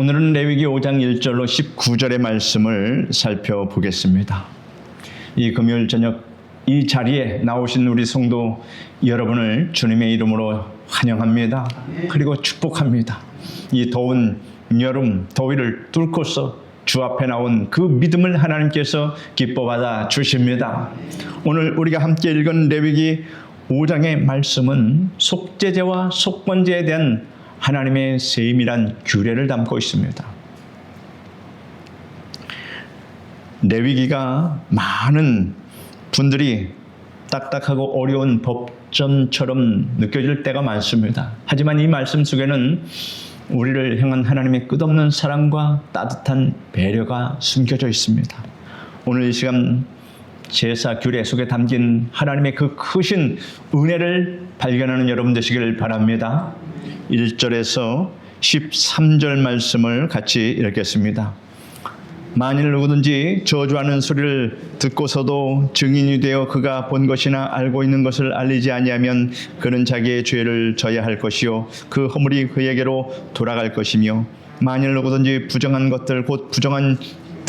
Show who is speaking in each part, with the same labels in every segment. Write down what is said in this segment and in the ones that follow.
Speaker 1: 오늘은 레위기 5장 1절로 19절의 말씀을 살펴보겠습니다. 이 금요일 저녁 이 자리에 나오신 우리 성도 여러분을 주님의 이름으로 환영합니다. 그리고 축복합니다. 이 더운 여름 더위를 뚫고서 주 앞에 나온 그 믿음을 하나님께서 기뻐 받아 주십니다. 오늘 우리가 함께 읽은 레위기 5장의 말씀은 속죄제와 속건제에 대한 하나님의 세밀한 규례를 담고 있습니다. 레위기가 많은 분들이 딱딱하고 어려운 법전처럼 느껴질 때가 많습니다. 하지만 이 말씀 속에는 우리를 향한 하나님의 끝없는 사랑과 따뜻한 배려가 숨겨져 있습니다. 오늘 이 시간 제사 규례 속에 담긴 하나님의 그 크신 은혜를 발견하는 여러분 되시길 바랍니다. 1절에서 13절 말씀을 같이 읽겠습니다. 만일 누구든지 저주하는 소리를 듣고서도 증인이 되어 그가 본 것이나 알고 있는 것을 알리지 아니하면 그는 자기의 죄를 져야 할 것이요 그 허물이 그에게로 돌아갈 것이며 만일 누구든지 부정한 것들 곧 부정한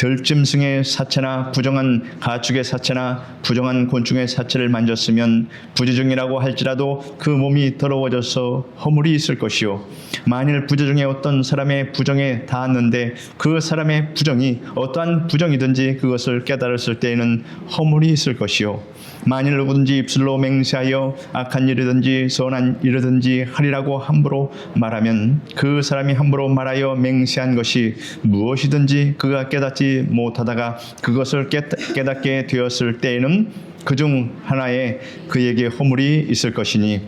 Speaker 1: 들짐승의 사체나 부정한 가축의 사체나 부정한 곤충의 사체를 만졌으면 부지중이라고 할지라도 그 몸이 더러워져서 허물이 있을 것이요 만일 부지 중에 어떤 사람의 부정에 닿았는데 그 사람의 부정이 어떠한 부정이든지 그것을 깨달았을 때에는 허물이 있을 것이요 만일 누구든지 입술로 맹세하여 악한 일이든지 선한 일이든지 하리라고 함부로 말하면 그 사람이 함부로 말하여 맹세한 것이 무엇이든지 그가 깨닫지 못하다가 그것을 깨닫게 되었을 때에는 그중 하나에 그에게 허물이 있을 것이니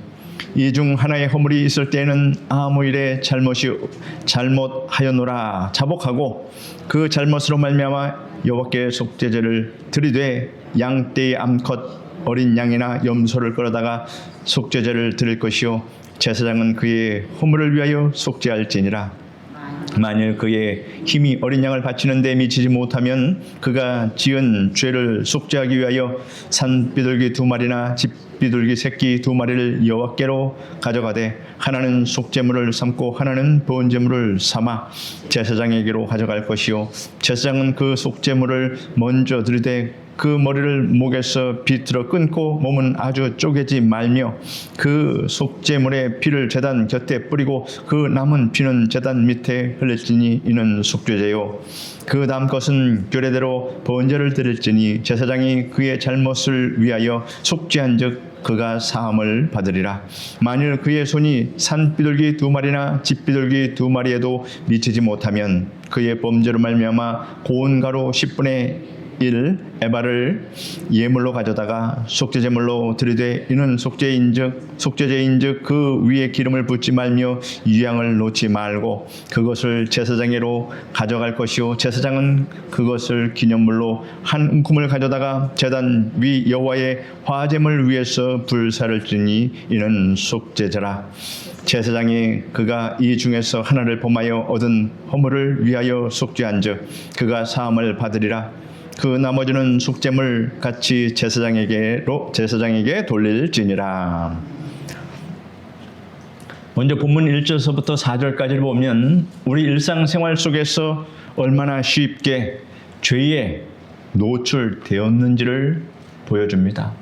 Speaker 1: 이 중 하나의 허물이 있을 때에는 아무 일에 잘못하였노라 자복하고 그 잘못으로 말미암아 여호와께 속죄제를 드리되 양떼의 암컷 어린 양이나 염소를 끌어다가 속죄제를 드릴 것이요 제사장은 그의 허물을 위하여 속죄할지니라. 만일 그의 힘이 어린 양을 바치는 데 미치지 못하면 그가 지은 죄를 속죄하기 위하여 산비둘기 2마리나 집비둘기 새끼 2마리를 여호와께로 가져가되 하나는 속죄물을 삼고 하나는 번제물을 삼아 제사장에게로 가져갈 것이요 제사장은 그 속죄물을 먼저 드리되 그 머리를 목에서 비틀어 끊고 몸은 아주 쪼개지 말며 그 속죄물의 피를 제단 곁에 뿌리고 그 남은 피는 제단 밑에 흘릴지니 이는 속죄제요 그 다음 것은 규례대로 번제를 드릴지니 제사장이 그의 잘못을 위하여 속죄한즉 그가 사함을 받으리라. 만일 그의 손이 산비둘기 2마리나 집비둘기 2마리에도 미치지 못하면 그의 범죄로 말미암아 고운 가루 10분의 1 에바를 예물로 가져다가 속죄제물로 드리되 이는 속죄제인즉 그 위에 기름을 붓지 말며 유향을 놓지 말고 그것을 제사장에게로 가져갈 것이요 제사장은 그것을 기념물로 한 움큼을 가져다가 제단 위 여호와의 화제물 위에서 불사를 지니 이는 속죄제라. 제사장이 그가 이 중에서 하나를 범하여 얻은 허물을 위하여 속죄한즉 그가 사함을 받으리라. 그 나머지는 속죄물 같이 제사장에게 돌릴지니라. 먼저 본문 1절서부터 4절까지를 보면 우리 일상생활 속에서 얼마나 쉽게 죄에 노출되었는지를 보여줍니다.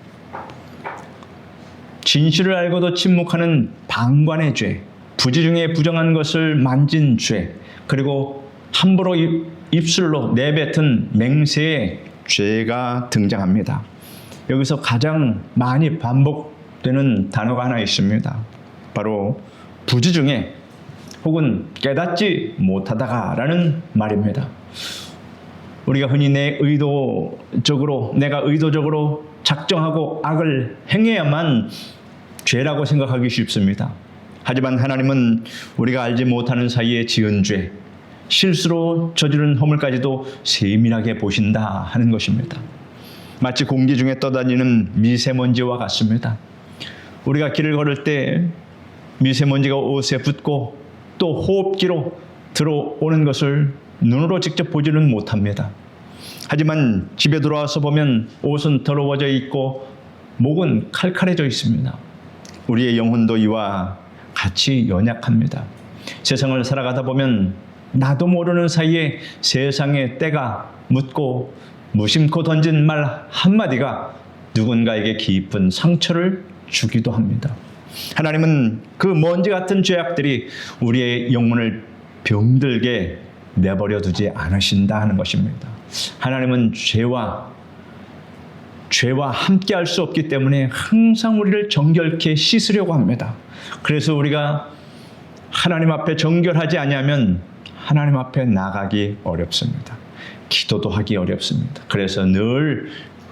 Speaker 1: 진실을 알고도 침묵하는 방관의 죄, 부지 중에 부정한 것을 만진 죄, 그리고 함부로 입술로 내뱉은 맹세의 죄가 등장합니다. 여기서 가장 많이 반복되는 단어가 하나 있습니다. 바로 부지중에 혹은 깨닫지 못하다가 라는 말입니다. 우리가 흔히 내가 의도적으로 작정하고 악을 행해야만 죄라고 생각하기 쉽습니다. 하지만 하나님은 우리가 알지 못하는 사이에 지은 죄, 실수로 저지른 허물까지도 세밀하게 보신다 하는 것입니다. 마치 공기 중에 떠다니는 미세먼지와 같습니다. 우리가 길을 걸을 때 미세먼지가 옷에 붙고 또 호흡기로 들어오는 것을 눈으로 직접 보지는 못합니다. 하지만 집에 돌아와서 보면 옷은 더러워져 있고 목은 칼칼해져 있습니다. 우리의 영혼도 이와 같이 연약합니다. 세상을 살아가다 보면 나도 모르는 사이에 세상의 때가 묻고 무심코 던진 말 한마디가 누군가에게 깊은 상처를 주기도 합니다. 하나님은 그 먼지 같은 죄악들이 우리의 영혼을 병들게 내버려 두지 않으신다 하는 것입니다. 하나님은 죄와 함께 할 수 없기 때문에 항상 우리를 정결케 씻으려고 합니다. 그래서 우리가 하나님 앞에 정결하지 아니하면 하나님 앞에 나가기 어렵습니다. 기도도 하기 어렵습니다. 그래서 늘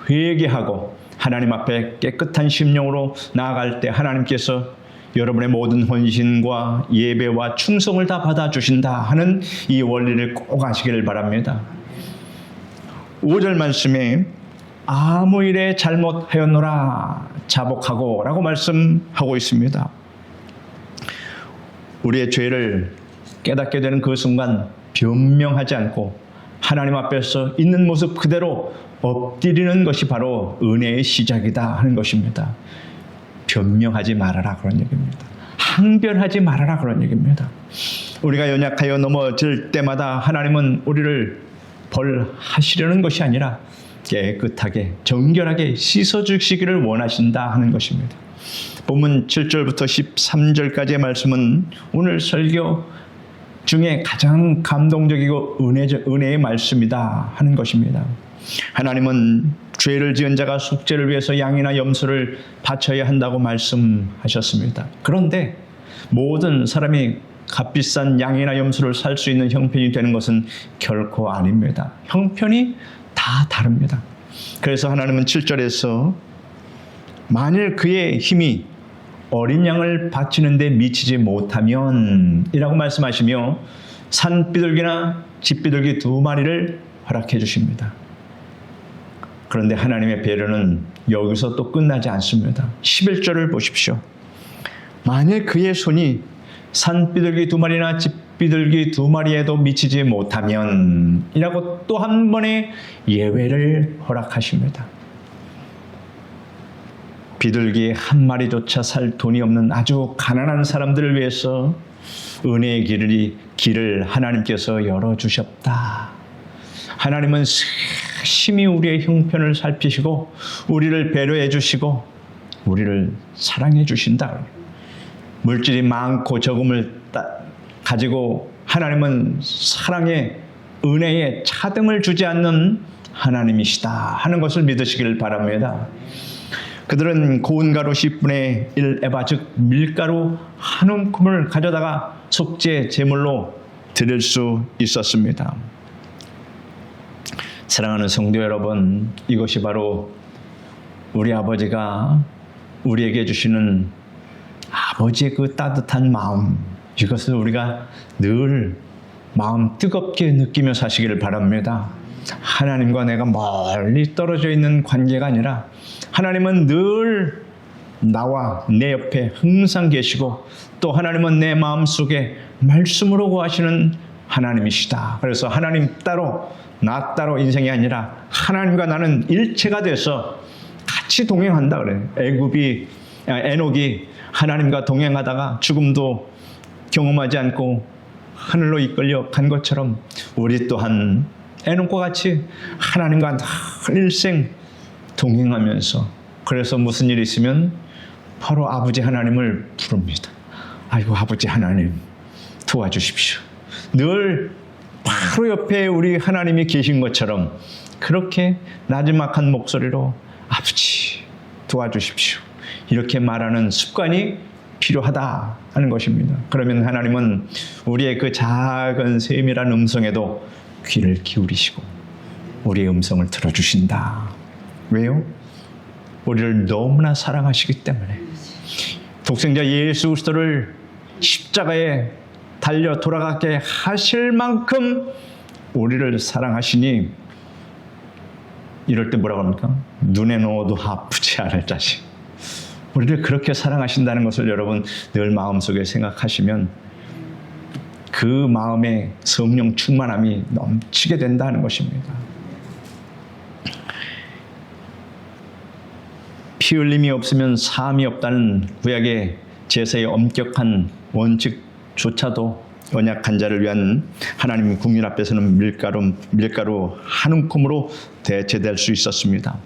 Speaker 1: 회개하고 하나님 앞에 깨끗한 심령으로 나아갈 때 하나님께서 여러분의 모든 헌신과 예배와 충성을 다 받아주신다 하는 이 원리를 꼭 아시기를 바랍니다. 5절 말씀에 아무 일에 잘못하였노라 자복하고 라고 말씀하고 있습니다. 우리의 죄를 깨닫게 되는 그 순간 변명하지 않고 하나님 앞에서 있는 모습 그대로 엎드리는 것이 바로 은혜의 시작이다 하는 것입니다. 변명하지 말아라 그런 얘기입니다. 항변하지 말아라 그런 얘기입니다. 우리가 연약하여 넘어질 때마다 하나님은 우리를 벌하시려는 것이 아니라 깨끗하게 정결하게 씻어주시기를 원하신다 하는 것입니다. 본문 7절부터 13절까지의 말씀은 오늘 설교 중에 가장 감동적이고 은혜의 말씀이다 하는 것입니다. 하나님은 죄를 지은 자가 속죄를 위해서 양이나 염소를 바쳐야 한다고 말씀하셨습니다. 그런데 모든 사람이 값비싼 양이나 염소를 살 수 있는 형편이 되는 것은 결코 아닙니다. 형편이 다 다릅니다. 그래서 하나님은 7절에서 만일 그의 힘이 어린 양을 바치는 데 미치지 못하면 이라고 말씀하시며 산비둘기나 집비둘기 2마리를 허락해 주십니다. 그런데 하나님의 배려는 여기서 또 끝나지 않습니다. 11절을 보십시오. 만일 그의 손이 산비둘기 2마리나 집비둘기 2마리에도 미치지 못하면 이라고 또 한 번의 예외를 허락하십니다. 비둘기 한 마리조차 살 돈이 없는 아주 가난한 사람들을 위해서 은혜의 길을 하나님께서 열어주셨다. 하나님은 심히 우리의 형편을 살피시고 우리를 배려해 주시고 우리를 사랑해 주신다. 물질이 많고 적음을 가지고 하나님은 사랑의 은혜에 차등을 주지 않는 하나님이시다 하는 것을 믿으시기를 바랍니다. 그들은 고운 가루 10분의 1 에바 즉 밀가루 한 움큼을 가져다가 속죄 제물로 드릴 수 있었습니다. 사랑하는 성도 여러분, 이것이 바로 우리 아버지가 우리에게 주시는 아버지의 그 따뜻한 마음, 이것을 우리가 늘 마음 뜨겁게 느끼며 사시기를 바랍니다. 하나님과 내가 멀리 떨어져 있는 관계가 아니라 하나님은 늘 나와 내 옆에 항상 계시고 또 하나님은 내 마음속에 말씀으로 구하시는 하나님이시다. 그래서 하나님 따로 나 따로 인생이 아니라 하나님과 나는 일체가 돼서 같이 동행한다 그래요. 에녹이 하나님과 동행하다가 죽음도 경험하지 않고 하늘로 이끌려 간 것처럼 우리 또한 에녹과 같이 하나님과 늘 일생 동행하면서 그래서 무슨 일이 있으면 바로 아버지 하나님을 부릅니다. 아이고 아버지 하나님 도와주십시오. 늘 바로 옆에 우리 하나님이 계신 것처럼 그렇게 나지막한 목소리로 아버지 도와주십시오. 이렇게 말하는 습관이 필요하다 하는 것입니다. 그러면 하나님은 우리의 그 작은 세밀한 음성에도 귀를 기울이시고 우리의 음성을 들어주신다. 왜요? 우리를 너무나 사랑하시기 때문에 독생자 예수 그리스도를 십자가에 달려 돌아가게 하실 만큼 우리를 사랑하시니 이럴 때 뭐라고 합니까? 눈에 넣어도 아프지 않을 자식. 우리를 그렇게 사랑하신다는 것을 여러분 늘 마음속에 생각하시면 그 마음에 성령 충만함이 넘치게 된다는 것입니다. 피 흘림이 없으면 사함이 없다는 구약의 제사의 엄격한 원칙조차도 언약한 자를 위한 하나님 국민 앞에서는 밀가루 한 움큼으로 대체될 수 있었습니다.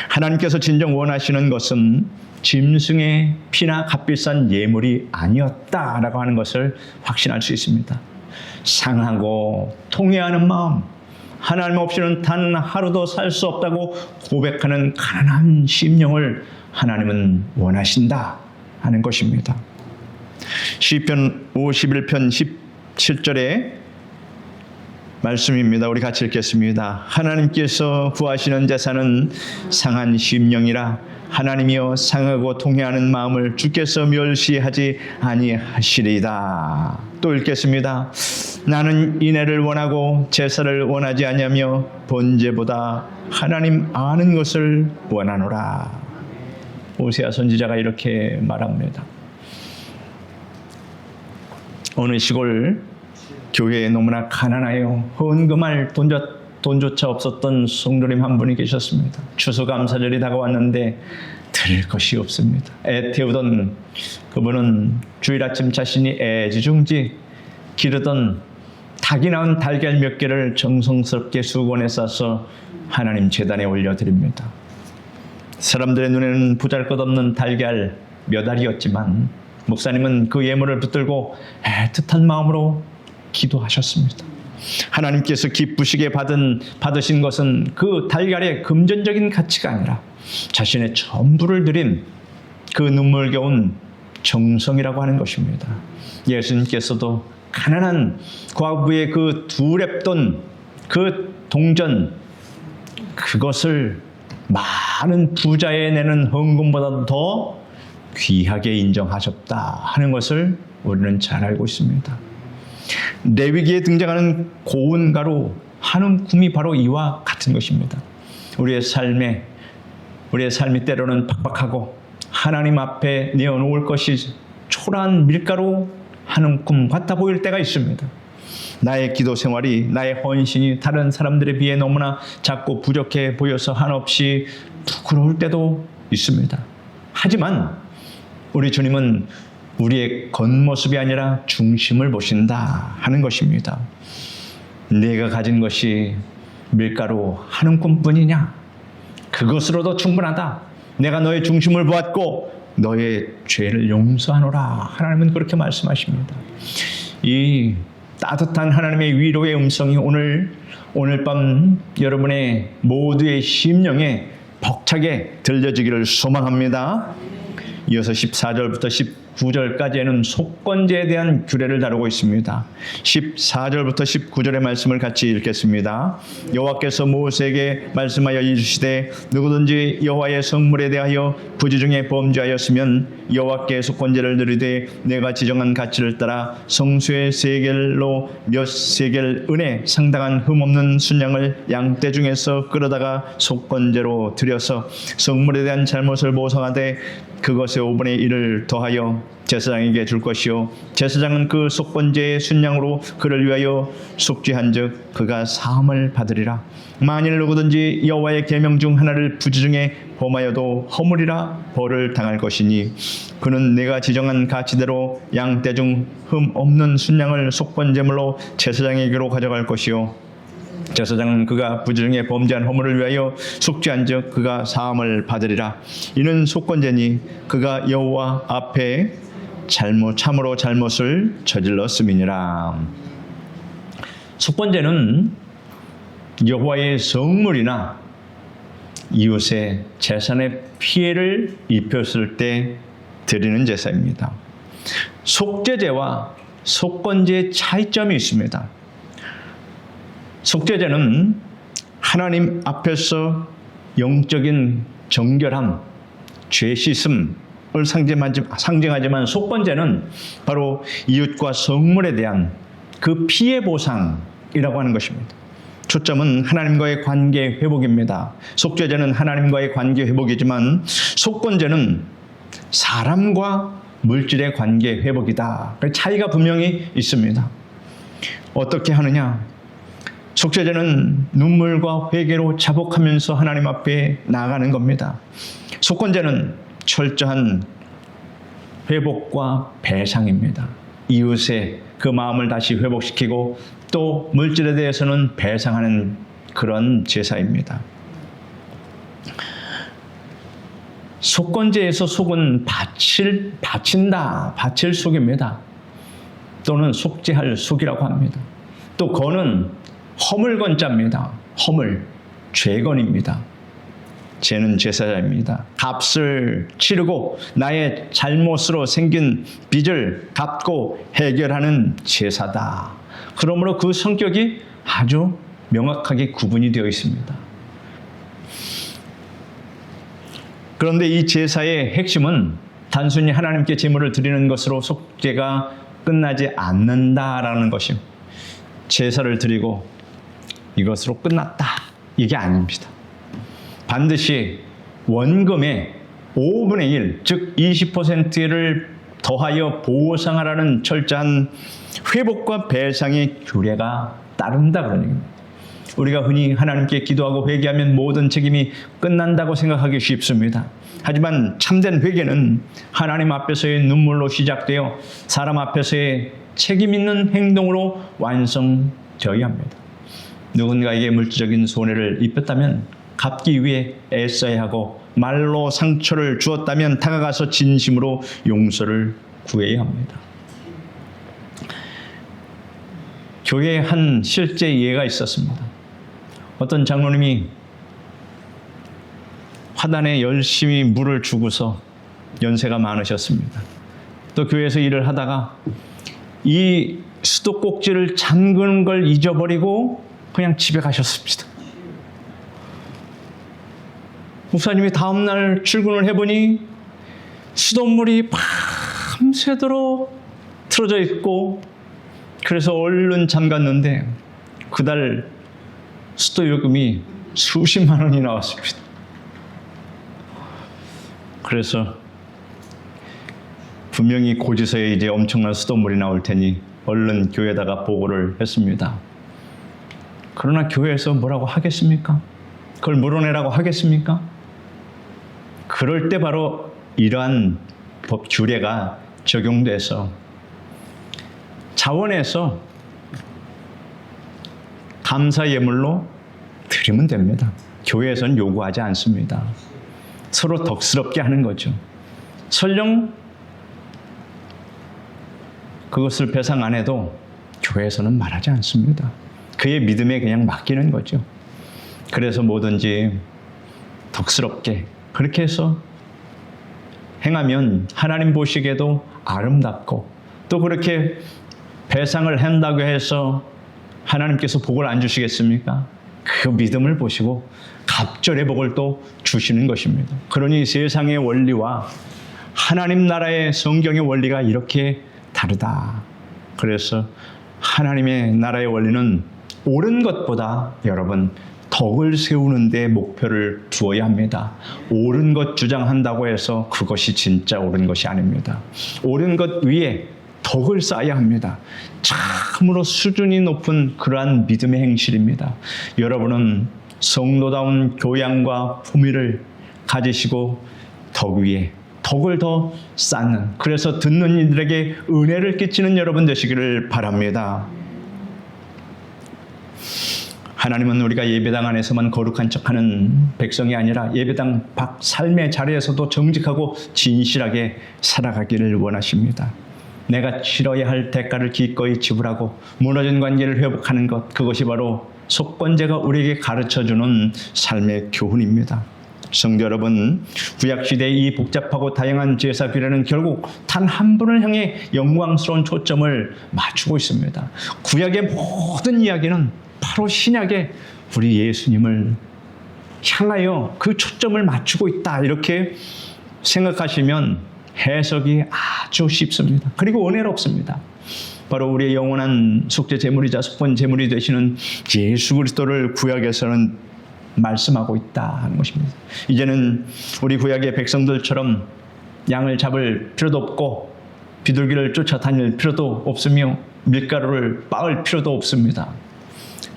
Speaker 1: 하나님께서 진정 원하시는 것은 짐승의 피나 값비싼 예물이 아니었다라고 하는 것을 확신할 수 있습니다. 상하고 통회하는 마음, 하나님 없이는 단 하루도 살 수 없다고 고백하는 가난한 심령을 하나님은 원하신다 하는 것입니다. 시편 51편 17절의 말씀입니다. 우리 같이 읽겠습니다. 하나님께서 구하시는 제사는 상한 심령이라. 하나님이여 상하고 통회하는 마음을 주께서 멸시하지 아니하시리이다. 또 읽겠습니다. 나는 인애를 원하고 제사를 원하지 아니하며 번제보다 하나님 아는 것을 원하노라. 오세아 선지자가 이렇게 말합니다. 어느 시골 교회에 너무나 가난하여 헌금할 돈조차 없었던 성도님 한 분이 계셨습니다. 추수감사절이 다가왔는데 드릴 것이 없습니다. 애태우던 그분은 주일 아침 자신이 애지중지 기르던 닭이 낳은 달걀 몇 개를 정성스럽게 수건에 싸서 하나님 제단에 올려드립니다. 사람들의 눈에는 보잘것없는 달걀 몇 알이었지만 목사님은 그 예물을 붙들고 애틋한 마음으로 기도하셨습니다. 하나님께서 기쁘시게 받으신 것은 그 달걀의 금전적인 가치가 아니라 자신의 전부를 드린 그 눈물겨운 정성이라고 하는 것입니다. 예수님께서도 가난한 과부의 그 두 랩돈 그 동전 그것을 많은 부자에 내는 헌금보다도 더 귀하게 인정하셨다 하는 것을 우리는 잘 알고 있습니다. 레위기에 등장하는 고운 가루 한 움큼이 바로 이와 같은 것입니다. 우리의 삶이 때로는 팍팍하고 하나님 앞에 내어놓을 것이 초라한 밀가루 한 움큼 같아 보일 때가 있습니다. 나의 기도 생활이, 나의 헌신이 다른 사람들에 비해 너무나 작고 부족해 보여서 한없이 부끄러울 때도 있습니다. 하지만 우리 주님은 우리의 겉모습이 아니라 중심을 보신다 하는 것입니다. 내가 가진 것이 밀가루 한 움큼뿐이냐? 그것으로도 충분하다. 내가 너의 중심을 보았고 너의 죄를 용서하노라. 하나님은 그렇게 말씀하십니다. 이 따뜻한 하나님의 위로의 음성이 오늘 밤 여러분의 모두의 심령에 벅차게 들려지기를 소망합니다. 이어서 14절부터 19절까지에는 속건제에 대한 규례를 다루고 있습니다. 14절부터 19절의 말씀을 같이 읽겠습니다. 여호와께서 모세에게 말씀하여 이르시되 누구든지 여호와의 성물에 대하여 부지 중에 범죄하였으면 여호와께 속건제를 드리되 내가 지정한 가치를 따라 성수의 세겔로 몇 세겔 은에 상당한 흠없는 순양을 양떼 중에서 끌어다가 속건제로 드려서 성물에 대한 잘못을 보상하되 그것의 5분의 1을 더하여 제사장에게 줄 것이요 제사장은 그 속건제의 순양으로 그를 위하여 속죄한즉 그가 사함을 받으리라. 만일 누구든지 여호와의 계명 중 하나를 부지 중에 범하여도 허물이라 벌을 당할 것이니 그는 내가 지정한 가치대로 양떼 중 흠 없는 순양을 속건제물로 제사장에게로 가져갈 것이요 제사장은 그가 부지 중에 범죄한 허물을 위하여 속죄한즉 그가 사함을 받으리라. 이는 속건제니 그가 여호와 앞에 참으로 잘못을 저질렀음이니라. 속건제는 여호와의 성물이나 이웃의 재산에 피해를 입혔을 때 드리는 제사입니다. 속죄제와 속건제의 차이점이 있습니다. 속죄제는 하나님 앞에서 영적인 정결함, 죄 씻음을 상징하지만 속건제는 바로 이웃과 성물에 대한 그 피해 보상이라고 하는 것입니다. 초점은 하나님과의 관계 회복입니다. 속죄제는 하나님과의 관계 회복이지만 속건제는 사람과 물질의 관계 회복이다. 차이가 분명히 있습니다. 어떻게 하느냐? 속죄제는 눈물과 회개로 자복하면서 하나님 앞에 나아가는 겁니다. 속건제는 철저한 회복과 배상입니다. 이웃의 그 마음을 다시 회복시키고 또 물질에 대해서는 배상하는 그런 제사입니다. 속건제에서 속은 바친다, 바칠 속입니다. 또는 속죄할 속이라고 합니다. 또 건은 허물건자입니다. 허물, 죄건입니다. 죄는 제사자입니다. 값을 치르고 나의 잘못으로 생긴 빚을 갚고 해결하는 제사다. 그러므로 그 성격이 아주 명확하게 구분이 되어 있습니다. 그런데 이 제사의 핵심은 단순히 하나님께 제물을 드리는 것으로 속죄가 끝나지 않는다라는 것이요. 제사를 드리고 이것으로 끝났다. 이게 아닙니다. 반드시 원금의 5분의 1, 즉 20%를 더하여 보상하라는 철저한 회복과 배상의 규례가 따른다 그런 얘기입니다. 우리가 흔히 하나님께 기도하고 회개하면 모든 책임이 끝난다고 생각하기 쉽습니다. 하지만 참된 회개는 하나님 앞에서의 눈물로 시작되어 사람 앞에서의 책임 있는 행동으로 완성되어야 합니다. 누군가에게 물질적인 손해를 입혔다면 갚기 위해 애써야 하고 말로 상처를 주었다면 다가가서 진심으로 용서를 구해야 합니다. 교회에 한 실제 예가 있었습니다. 어떤 장로님이 화단에 열심히 물을 주고서 연세가 많으셨습니다. 또 교회에서 일을 하다가 이 수도꼭지를 잠그는 걸 잊어버리고 그냥 집에 가셨습니다. 목사님이 다음날 출근을 해보니 수돗물이 밤새도록 틀어져 있고 그래서 얼른 잠갔는데 그달 수도요금이 수십만 원이 나왔습니다. 그래서 분명히 고지서에 이제 엄청난 수돗물이 나올 테니 얼른 교회에다가 보고를 했습니다. 그러나 교회에서 뭐라고 하겠습니까? 그걸 물어내라고 하겠습니까? 그럴 때 바로 이러한 법 규례가 적용돼서 자원에서 감사 예물로 드리면 됩니다. 교회에서는 요구하지 않습니다. 서로 덕스럽게 하는 거죠. 설령 그것을 배상 안 해도 교회에서는 말하지 않습니다. 그의 믿음에 그냥 맡기는 거죠. 그래서 뭐든지 덕스럽게 그렇게 해서 행하면 하나님 보시기에도 아름답고 또 그렇게 배상을 한다고 해서 하나님께서 복을 안 주시겠습니까? 그 믿음을 보시고 갑절의 복을 또 주시는 것입니다. 그러니 세상의 원리와 하나님 나라의 성경의 원리가 이렇게 다르다. 그래서 하나님의 나라의 원리는 옳은 것보다 여러분 덕을 세우는 데 목표를 두어야 합니다. 옳은 것 주장한다고 해서 그것이 진짜 옳은 것이 아닙니다. 옳은 것 위에 덕을 쌓아야 합니다. 참으로 수준이 높은 그러한 믿음의 행실입니다. 여러분은 성도다운 교양과 품위를 가지시고 덕 위에 덕을 더 쌓는, 그래서 듣는 이들에게 은혜를 끼치는 여러분 되시기를 바랍니다. 하나님은 우리가 예배당 안에서만 거룩한 척하는 백성이 아니라 예배당 밖 삶의 자리에서도 정직하고 진실하게 살아가기를 원하십니다. 내가 치러야 할 대가를 기꺼이 지불하고 무너진 관계를 회복하는 것, 그것이 바로 속건제가 우리에게 가르쳐주는 삶의 교훈입니다. 성도 여러분, 구약시대의 이 복잡하고 다양한 제사 규례는 결국 단 한 분을 향해 영광스러운 초점을 맞추고 있습니다. 구약의 모든 이야기는 바로 신약에 우리 예수님을 향하여 그 초점을 맞추고 있다, 이렇게 생각하시면 해석이 아주 쉽습니다. 그리고 은혜롭습니다. 바로 우리의 영원한 속죄 제물이자 속건 제물이 되시는 예수 그리스도를 구약에서는 말씀하고 있다 하는 것입니다. 이제는 우리 구약의 백성들처럼 양을 잡을 필요도 없고 비둘기를 쫓아다닐 필요도 없으며 밀가루를 빻을 필요도 없습니다.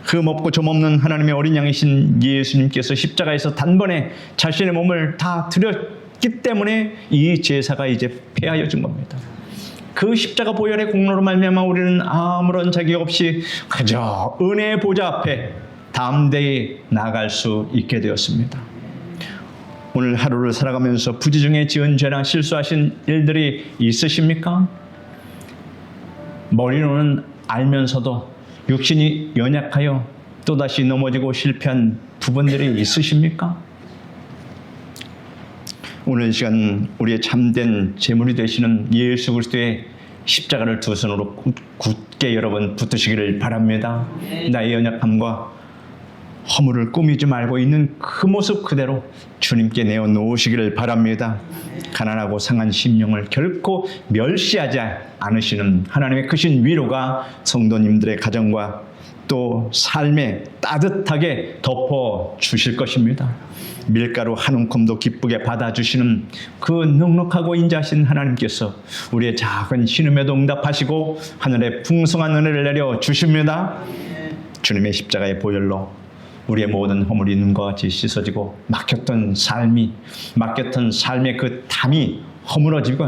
Speaker 1: 흠 없고 점 없는 하나님의 어린 양이신 예수님께서 십자가에서 단번에 자신의 몸을 다 드렸기 때문에 이 제사가 이제 폐하여진 겁니다. 그 십자가 보혈의 공로로 말미암아 우리는 아무런 자격 없이 그저 은혜의 보좌 앞에 담대히 나아갈 수 있게 되었습니다. 오늘 하루를 살아가면서 부지 중에 지은 죄나 실수하신 일들이 있으십니까? 머리로는 알면서도 육신이 연약하여 또다시 넘어지고 실패한 부분들이 있으십니까? 오늘 이 시간 우리의 참된 제물이 되시는 예수 그리스도의 십자가를 두 손으로 굳게 여러분 붙드시기를 바랍니다. 나의 연약함과 허물을 꾸미지 말고 있는 그 모습 그대로 주님께 내어놓으시기를 바랍니다. 가난하고 상한 심령을 결코 멸시하지 않으시는 하나님의 크신 위로가 성도님들의 가정과 또 삶에 따뜻하게 덮어주실 것입니다. 밀가루 한 움큼도 기쁘게 받아주시는 그 넉넉하고 인자하신 하나님께서 우리의 작은 신음에도 응답하시고 하늘에 풍성한 은혜를 내려주십니다. 주님의 십자가의 보혈로 우리의 모든 허물이 눈과 같이 씻어지고 막혔던 삶의 그 담이 허물어지고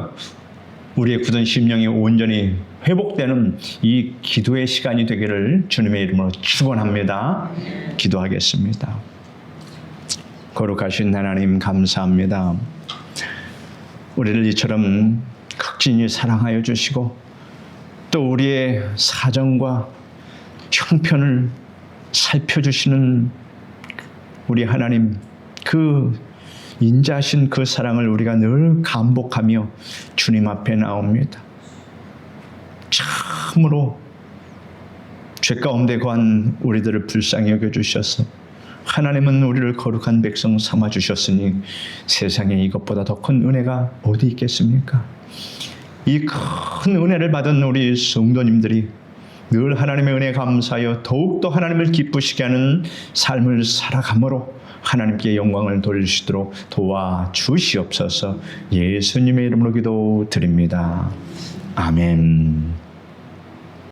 Speaker 1: 우리의 굳은 심령이 온전히 회복되는 이 기도의 시간이 되기를 주님의 이름으로 축원합니다. 기도하겠습니다. 거룩하신 하나님 감사합니다. 우리를 이처럼 극진히 사랑하여 주시고 또 우리의 사정과 형편을 살펴주시는 우리 하나님, 그 인자하신 그 사랑을 우리가 늘 감복하며 주님 앞에 나옵니다. 참으로 죄 가운데 거한 우리들을 불쌍히 여겨주셔서 하나님은 우리를 거룩한 백성 삼아주셨으니 세상에 이것보다 더 큰 은혜가 어디 있겠습니까? 이 큰 은혜를 받은 우리 성도님들이 늘 하나님의 은혜에 감사하여 더욱더 하나님을 기쁘시게 하는 삶을 살아감으로 하나님께 영광을 돌리시도록 도와주시옵소서. 예수님의 이름으로 기도드립니다. 아멘.